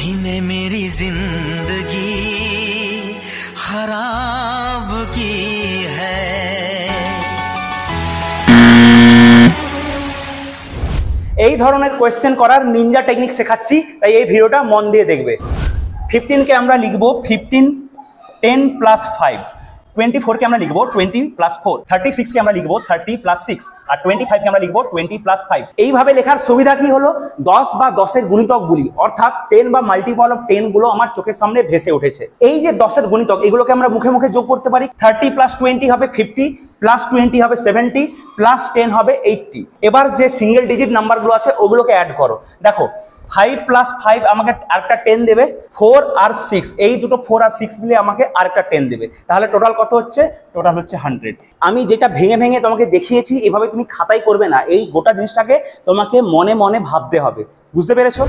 ने मेरी जिंदगी खराब की है। এই ধরনের কোয়েশ্চেন করার নিনজা টেকনিক শেখাচ্ছি, তাই এই ভিডিওটা মন দিয়ে দেখবে। 15 কে আমরা লিখবো 15 10 প্লাস 5, 24 কে আমরা লিখবো 20 প্লাস 4, 36 কে আমরা লিখবো 30 প্লাস 6, আর 25 কে আমরা লিখবো 20 প্লাস 5। এইভাবে লেখার সুবিধা কি হলো, 10 বা 10 এর গুণিতকগুলি অর্থাৎ 10 বা মাল্টিপল অফ 10 গুলো আমার চোখের সামনে ভেসে উঠেছে। এই যে 10 এর গুণিতক, এগুলোকে আমরা মুখে মুখে যোগ করতে পারি। 30 প্লাস 20 হবে 50, প্লাস 20 হবে 70, প্লাস 10 হবে 80। এবার যে সিঙ্গেল ডিজিট নাম্বারগুলো আছে ওগুলোকে অ্যাড করো। দেখো 5 প্লাস 5 আমাকে আরেকটা 10 দেবে, 4 আর 6, এই দুটো 4 আর 6 মিলে আমাকে আরেকটা 10 দেবে। তাহলে টোটাল কত হচ্ছে? টোটাল হচ্ছে 100। আমি যেটা ভেঙে ভেঙে তোমাকে দেখিয়েছি, এভাবে তুমি খাতায় করবে না, এই গোটা জিনিসটাকে তোমাকে মনে মনে ভাবতে হবে। বুঝতে পেরেছো?